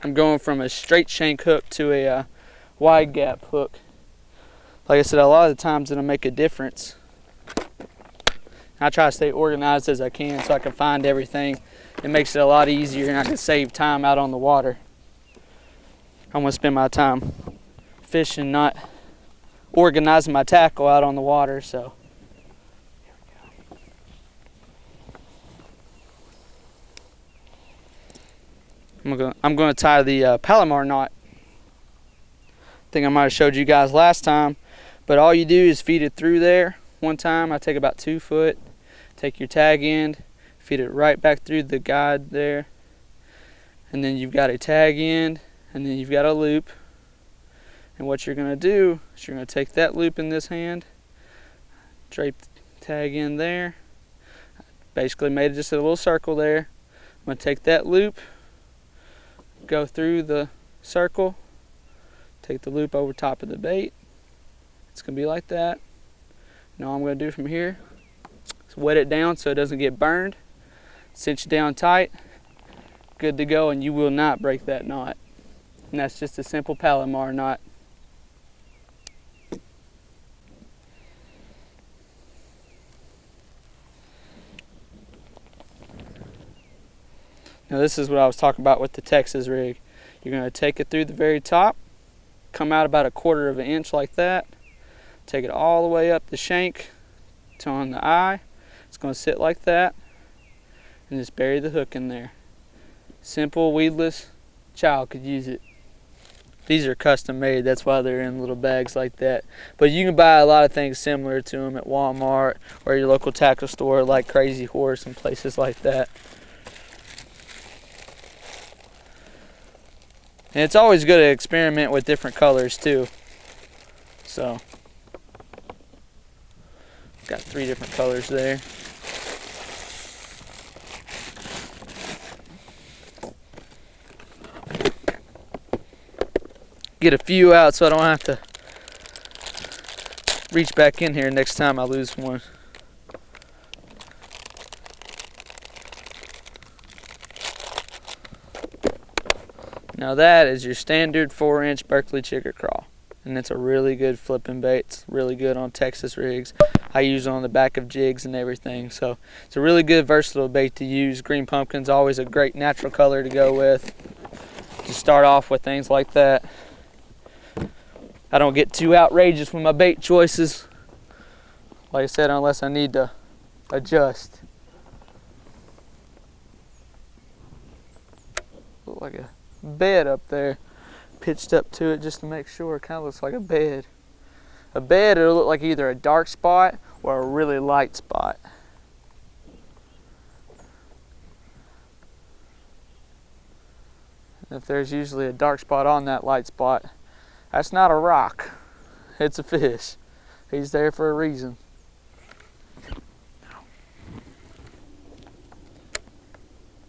I'm going from a straight shank hook to a wide gap hook. Like I said, a lot of the times it'll make a difference. I try to stay organized as I can so I can find everything. It makes it a lot easier and I can save time out on the water. I'm gonna spend my time fishing, not organizing my tackle out on the water, so. I'm gonna tie the Palomar knot. I think I might have showed you guys last time, but all you do is feed it through there one time. I take about 2 foot, take your tag end, feed it right back through the guide there, and then you've got a tag end, and then you've got a loop. And what you're gonna do is you're gonna take that loop in this hand, drape the tag end there, basically made just a little circle there. I'm gonna take that loop, go through the circle, take the loop over top of the bait. It's gonna be like that. Now all I'm gonna do from here is wet it down so it doesn't get burned, cinch it down tight, good to go, and you will not break that knot. And that's just a simple Palomar knot. Now this is what I was talking about with the Texas rig. You're going to take it through the very top, come out about 1/4 of an inch like that, take it all the way up the shank to on the eye. It's going to sit like that, and just bury the hook in there. Simple, weedless, child could use it. These are custom made, that's why they're in little bags like that. But you can buy a lot of things similar to them at Walmart or your local tackle store like Crazy Horse and places like that. And it's always good to experiment with different colors too. So, got 3 different colors there. Get a few out so I don't have to reach back in here next time I lose one. Now that is your standard 4-inch Berkley Chigger Crawl, and it's a really good flipping bait. It's really good on Texas rigs. I use it on the back of jigs and everything, so it's a really good versatile bait to use. Green pumpkin's always a great natural color to go with. To start off with things like that. I don't get too outrageous with my bait choices, like I said, unless I need to adjust. Look like a bed up there, pitched up to it just to make sure. It kind of looks like a bed. A bed, it'll look like either a dark spot or a really light spot. If there's usually a dark spot on that light spot, that's not a rock, it's a fish. He's there for a reason.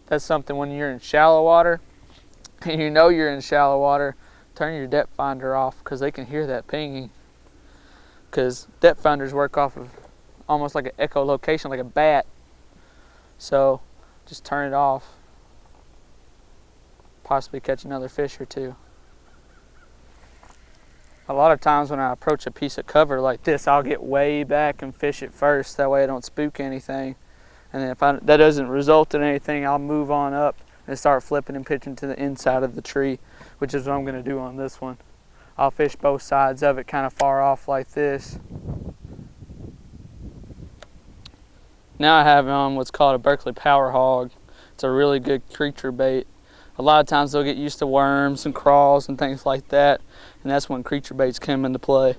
That's something when you're in shallow water, and you know you're in shallow water, turn your depth finder off because they can hear that pinging. Because depth finders work off of almost like an echolocation, like a bat. So just turn it off. Possibly catch another fish or two. A lot of times when I approach a piece of cover like this, I'll get way back and fish it first. That way I don't spook anything. And then if that doesn't result in anything, I'll move on up and start flipping and pitching to the inside of the tree, which is what I'm going to do on this one. I'll fish both sides of it kind of far off like this. Now I have on what's called a Berkley Power Hog. It's a really good creature bait. A lot of times they'll get used to worms and crawls and things like that, and that's when creature baits come into play.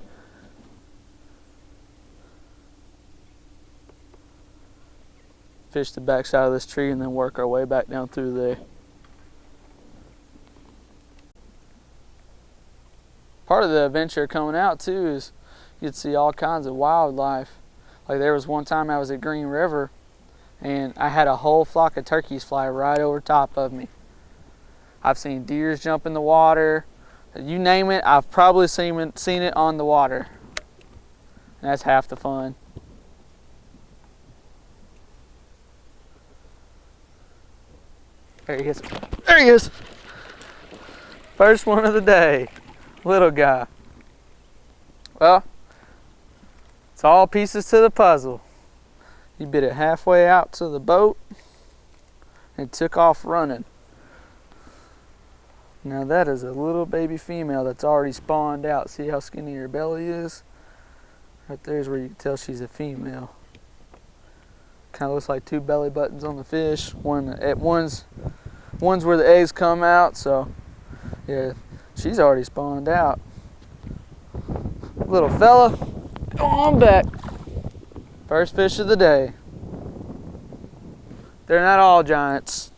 Fish the backside of this tree and then work our way back down through there. Part of the adventure coming out too is you get to see all kinds of wildlife. Like there was one time I was at Green River and I had a whole flock of turkeys fly right over top of me. I've seen deers jump in the water. You name it, I've probably seen it on the water. And that's half the fun. There he is. There he is. First one of the day. Little guy. Well, it's all pieces to the puzzle. He bit it halfway out to the boat and took off running. Now that is a little baby female that's already spawned out. See how skinny her belly is? Right there is where you can tell she's a female. Kind of looks like two belly buttons on the fish. One's where the eggs come out, so yeah, she's already spawned out. Little fella, go on back. First fish of the day. They're not all giants.